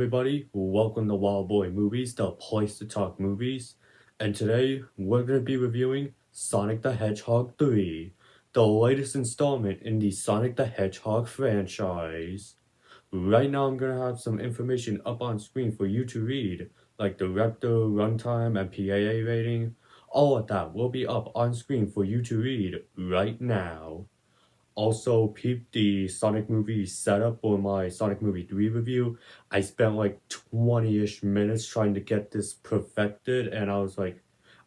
everybody, welcome to Wild Boy Movies, the place to talk movies. And today, we're going to be reviewing Sonic the Hedgehog 3, the latest installment in the Sonic the Hedgehog franchise. Right now, I'm going to have some information up on screen for you to read, like director, runtime, and PAA rating. All of that will be up on screen for you to read right now. Also, peep the Sonic movie setup for my Sonic movie 3 review. I spent like 20-ish minutes trying to get this perfected, and I was like,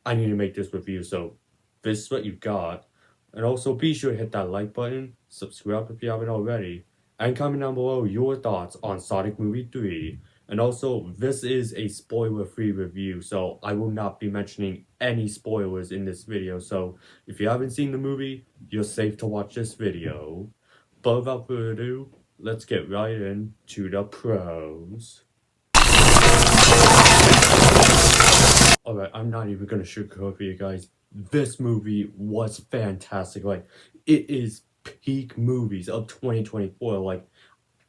I need to make this review, so this is what you got. And also, be sure to hit that like button, subscribe if you haven't already, and comment down below your thoughts on Sonic movie 3. And also, this is a spoiler-free review, so I will not be mentioning any spoilers in this video, so if you haven't seen the movie, you're safe to watch this video. But without further ado, let's get right into the pros. Alright, I'm not even gonna sugarcoat for you guys. This movie was fantastic. Like, it is peak movies of 2024. Like,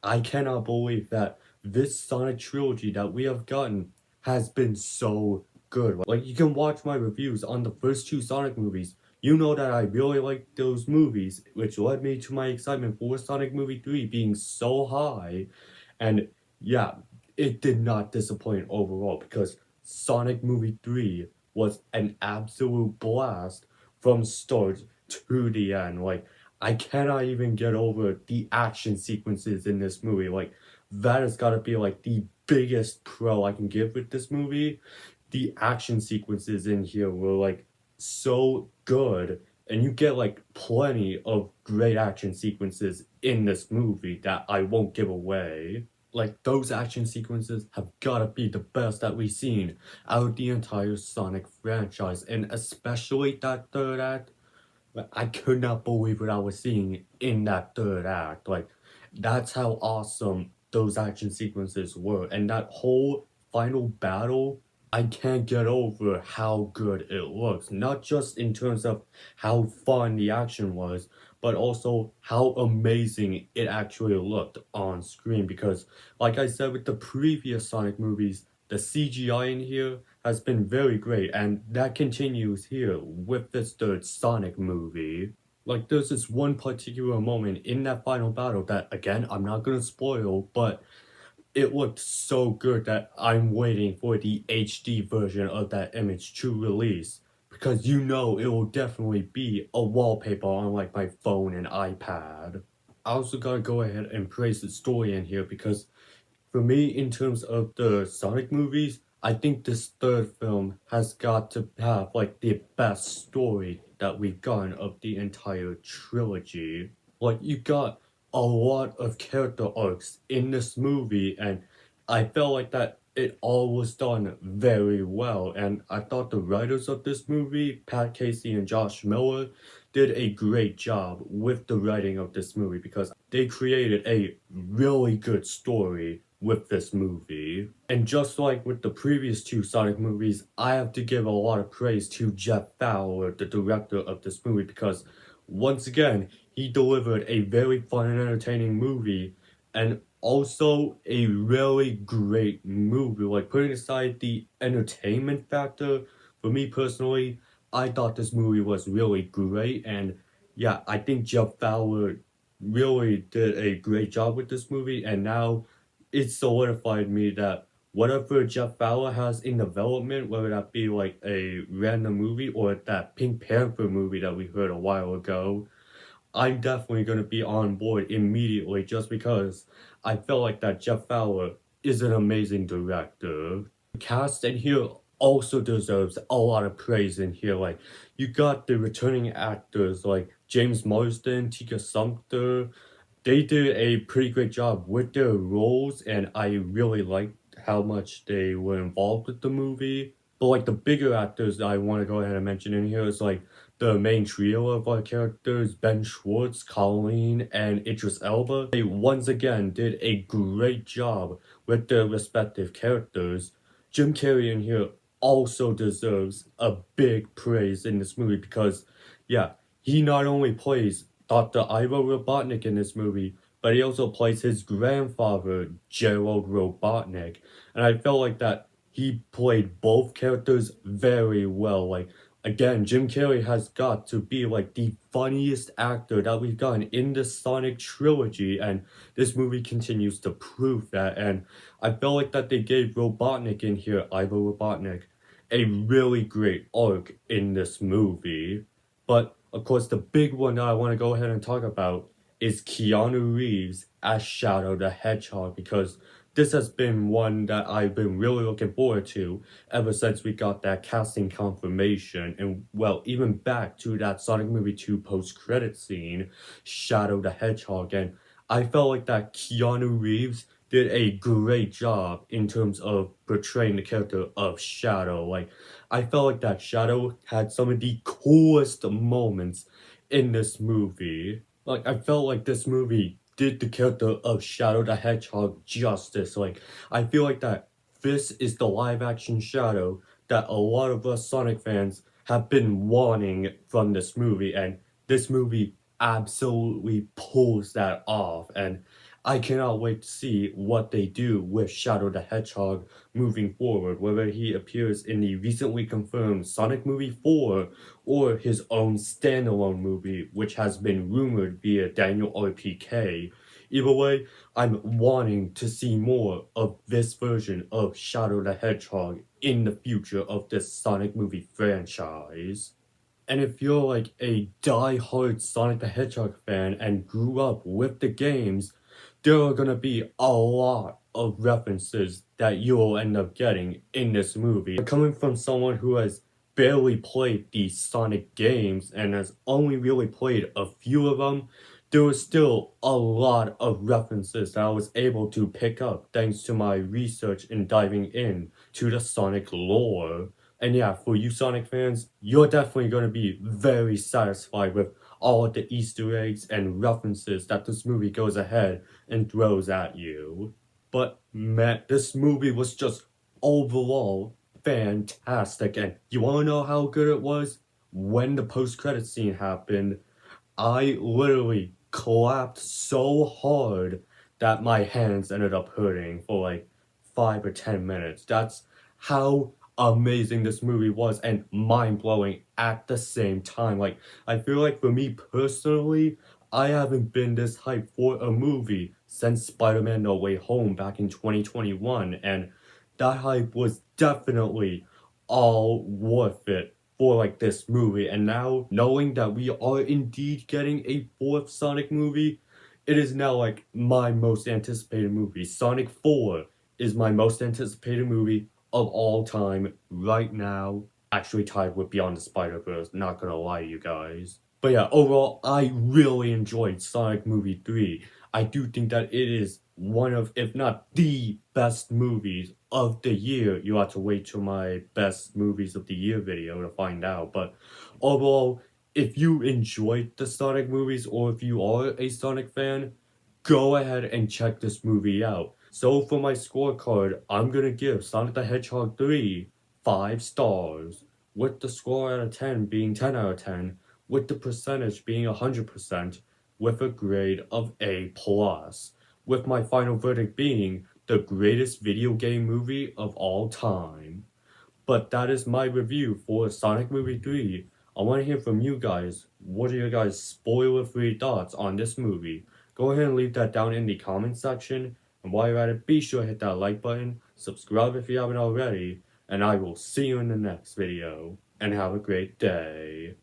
I cannot believe that this Sonic trilogy that we have gotten has been so good. Like, you can watch my reviews on the first two Sonic movies. You know that I really liked those movies, which led me to my excitement for Sonic Movie 3 being so high. And yeah, it did not disappoint overall because Sonic Movie 3 was an absolute blast from start to the end. Like, I cannot even get over the action sequences in this movie. Like, that has got to be like the biggest pro I can give with this movie. The action sequences in here were like so good, and you get like plenty of great action sequences in this movie that I won't give away. Like, those action sequences have gotta be the best that we've seen out of the entire Sonic franchise, and especially that third act. Like, I could not believe what I was seeing in that third act. Like, that's how awesome those action sequences were. And that whole final battle, I can't get over how good it looks. Not just in terms of how fun the action was, but also how amazing it actually looked on screen. Because, like I said with the previous Sonic movies, the CGI in here has been very great, and that continues here with this third Sonic movie. Like, there's this one particular moment in that final battle that, again, I'm not gonna spoil, but it looked so good that I'm waiting for the HD version of that image to release, because you know it will definitely be a wallpaper on like my phone and iPad. I also gotta go ahead and praise the story in here because for me, in terms of the Sonic movies, I think this third film has got to have like the best story that we've gotten of the entire trilogy. Like, you got a lot of character arcs in this movie, and I felt like that it all was done very well. And I thought the writers of this movie, Pat Casey and Josh Miller, did a great job with the writing of this movie because they created a really good story with this movie. And just like with the previous two Sonic movies, I have to give a lot of praise to Jeff Fowler, the director of this movie, because once again, he delivered a very fun and entertaining movie, and also a really great movie. Like, putting aside the entertainment factor, for me personally, I thought this movie was really great, and yeah, I think Jeff Fowler really did a great job with this movie, and now it solidified me that whatever Jeff Fowler has in development, whether that be like a random movie or that Pink Panther movie that we heard a while ago, I'm definitely going to be on board immediately just because I felt like that Jeff Fowler is an amazing director. The cast in here also deserves a lot of praise in here. Like, you got the returning actors like James Marsden, Tika Sumpter. They did a pretty great job with their roles, and I really liked how much they were involved with the movie. But like, the bigger actors that I want to go ahead and mention in here is like the main trio of our characters, Ben Schwartz, Colleen, and Idris Elba. They once again did a great job with their respective characters. Jim Carrey in here also deserves a big praise in this movie because, yeah, he not only plays Dr. Ivo Robotnik in this movie, but he also plays his grandfather, Gerald Robotnik. And I felt like that he played both characters very well. Like, again, Jim Carrey has got to be like the funniest actor that we've gotten in the Sonic trilogy, and this movie continues to prove that. And I felt like that they gave Robotnik in here, Ivo Robotnik, a really great arc in this movie. But of course, the big one that I want to go ahead and talk about is Keanu Reeves as Shadow the Hedgehog, because this has been one that I've been really looking forward to ever since we got that casting confirmation. And well, even back to that Sonic Movie 2 post-credit scene, Shadow the Hedgehog. And I felt like that Keanu Reeves did a great job in terms of portraying the character of Shadow. Like, I felt like that Shadow had some of the coolest moments in this movie. Like, I felt like this movie did the character of Shadow the Hedgehog justice. Like, I feel like that this is the live action Shadow that a lot of us Sonic fans have been wanting from this movie, and this movie absolutely pulls that off. And I cannot wait to see what they do with Shadow the Hedgehog moving forward, whether he appears in the recently confirmed Sonic Movie 4 or his own standalone movie, which has been rumored via Daniel RPK. Either way, I'm wanting to see more of this version of Shadow the Hedgehog in the future of this Sonic movie franchise. And if you're like a die-hard Sonic the Hedgehog fan and grew up with the games, there are gonna be a lot of references that you'll end up getting in this movie. Coming from someone who has barely played the Sonic games and has only really played a few of them, there was still a lot of references that I was able to pick up thanks to my research and diving in to the Sonic lore. And yeah, for you Sonic fans, you're definitely going to be very satisfied with all of the Easter eggs and references that this movie goes ahead and throws at you. But man, this movie was just overall fantastic. And you want to know how good it was? When the post-credit scene happened, I literally clapped so hard that my hands ended up hurting for like 5 or 10 minutes. That's how amazing this movie was, and mind-blowing at the same time. Like, I feel like for me personally, I haven't been this hyped for a movie since Spider-Man No Way Home back in 2021, and that hype was definitely all worth it for like this movie. And now knowing that we are indeed getting a fourth Sonic movie, it is now like my most anticipated movie. Sonic 4 is my most anticipated movie of all time right now, actually tied with Beyond the Spider-Verse, not gonna lie to you guys. But yeah, overall, I really enjoyed Sonic Movie 3. I do think that it is one of, if not the best movies of the year. You have to wait till my best movies of the year video to find out. But overall, if you enjoyed the Sonic movies or if you are a Sonic fan, go ahead and check this movie out. So for my scorecard, I'm gonna give Sonic the Hedgehog 3 5 stars, with the score out of 10 being 10 out of 10, with the percentage being 100%, with a grade of A+, with my final verdict being the greatest video game movie of all time. But that is my review for Sonic Movie 3. I want to hear from you guys. What are your guys' spoiler-free thoughts on this movie? Go ahead and leave that down in the comment section. And while you're at it, be sure to hit that like button, subscribe if you haven't already, and I will see you in the next video. And have a great day.